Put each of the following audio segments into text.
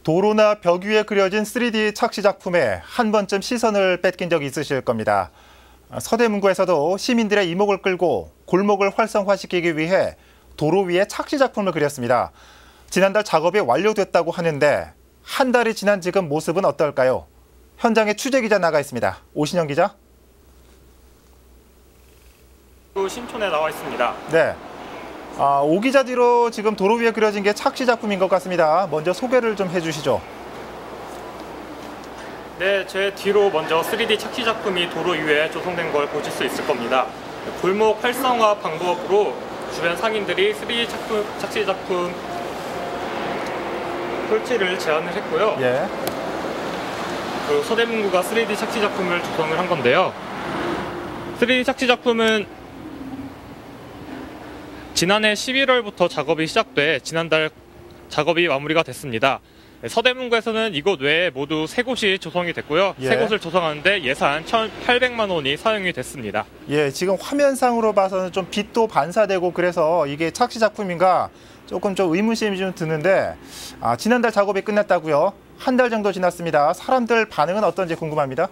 도로나 벽 위에 그려진 3D 착시 작품에 한 번쯤 시선을 뺏긴 적이 있으실 겁니다. 서대문구에서도 시민들의 이목을 끌고 골목을 활성화시키기 위해 도로 위에 착시 작품을 그렸습니다. 지난달 작업이 완료됐다고 하는데 한 달이 지난 지금 모습은 어떨까요? 현장에 취재기자 나가 있습니다. 오신영 기자. 신촌에 나와 있습니다. 네. 오 기자 뒤로 지금 도로 위에 그려진 게 착시 작품인 것 같습니다. 먼저 소개를 좀 해주시죠. 네, 제 뒤로 먼저 3D 착시 작품이 도로 위에 조성된 걸 보실 수 있을 겁니다. 골목 활성화 방법으로 주변 상인들이 3D 착시 작품 설치를 제안을 했고요. 예. 그리고 서대문구가 3D 착시 작품을 조성을 한 건데요. 3D 착시 작품은 지난해 11월부터 작업이 시작돼 지난달 작업이 마무리가 됐습니다. 서대문구에서는 이곳 외에 모두 3곳이 조성이 됐고요. 예. 3곳을 조성하는데 예산 1,800만 원이 사용이 됐습니다. 예, 지금 화면상으로 봐서는 좀 빛도 반사되고 그래서 이게 착시 작품인가 조금 좀 의문심이 좀 드는데 지난달 작업이 끝났다고요? 한 달 정도 지났습니다. 사람들 반응은 어떤지 궁금합니다.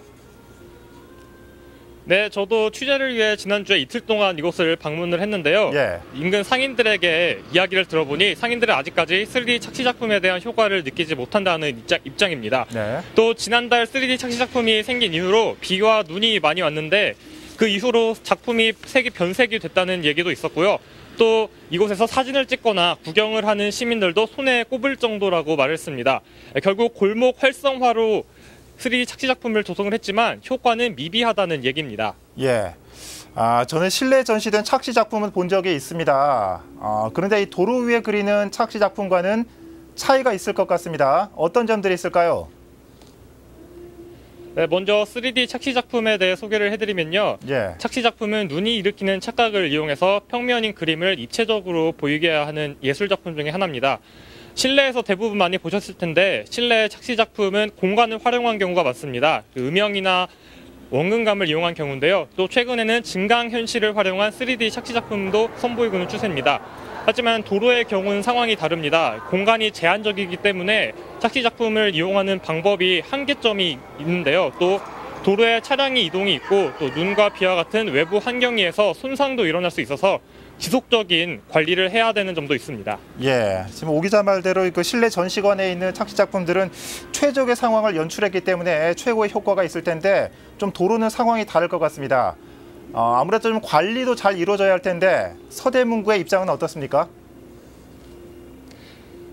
네, 저도 취재를 위해 지난주에 이틀 동안 이곳을 방문을 했는데요. 예. 인근 상인들에게 이야기를 들어보니 상인들은 아직까지 3D 착시 작품에 대한 효과를 느끼지 못한다는 입장입니다. 네. 또 지난달 3D 착시 작품이 생긴 이후로 비와 눈이 많이 왔는데 그 이후로 작품이 색이 변색이 됐다는 얘기도 있었고요. 또 이곳에서 사진을 찍거나 구경을 하는 시민들도 손에 꼽을 정도라고 말했습니다. 결국 골목 활성화로 3D 착시 작품을 조성을 했지만 효과는 미비하다는 얘기입니다. 예. 저는 실내 전시된 착시 작품은 본 적이 있습니다. 그런데 이 도로 위에 그리는 착시 작품과는 차이가 있을 것 같습니다. 어떤 점들이 있을까요? 네, 먼저 3D 착시 작품에 대해 소개를 해드리면요. 예. 착시 작품은 눈이 일으키는 착각을 이용해서 평면인 그림을 입체적으로 보이게 하는 예술 작품 중에 하나입니다. 실내에서 대부분 많이 보셨을 텐데 실내 착시 작품은 공간을 활용한 경우가 많습니다. 음영이나 원근감을 이용한 경우인데요. 또 최근에는 증강현실을 활용한 3D 착시 작품도 선보이고 있는 추세입니다. 하지만 도로의 경우는 상황이 다릅니다. 공간이 제한적이기 때문에 착시 작품을 이용하는 방법이 한계점이 있는데요. 또 도로에 차량이 이동이 있고 또 눈과 비와 같은 외부 환경에서 손상도 일어날 수 있어서 지속적인 관리를 해야 되는 점도 있습니다. 예, 지금 오 기자 말대로 그 실내 전시관에 있는 착시 작품들은 최적의 상황을 연출했기 때문에 최고의 효과가 있을 텐데 좀 도로는 상황이 다를 것 같습니다. 아무래도 좀 관리도 잘 이루어져야 할 텐데 서대문구의 입장은 어떻습니까?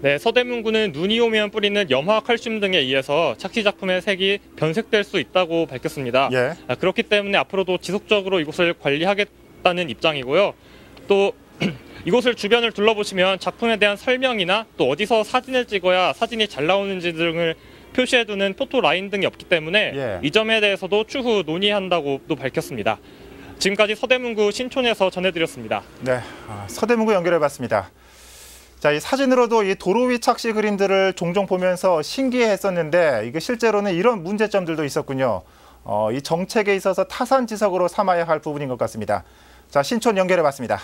네, 서대문구는 눈이 오면 뿌리는 염화 칼슘 등에 의해서 착시 작품의 색이 변색될 수 있다고 밝혔습니다. 예. 그렇기 때문에 앞으로도 지속적으로 이곳을 관리하겠다는 입장이고요. 또 이곳을 주변을 둘러보시면 작품에 대한 설명이나 또 어디서 사진을 찍어야 사진이 잘 나오는지 등을 표시해두는 포토 라인 등이 없기 때문에 예. 이 점에 대해서도 추후 논의한다고도 밝혔습니다. 지금까지 서대문구 신촌에서 전해드렸습니다. 네, 서대문구 연결해봤습니다. 자, 이 사진으로도 이 도로 위 착시 그림들을 종종 보면서 신기해했었는데 이게 실제로는 이런 문제점들도 있었군요. 이 정책에 있어서 타산지석으로 삼아야 할 부분인 것 같습니다. 자, 신촌 연결해봤습니다.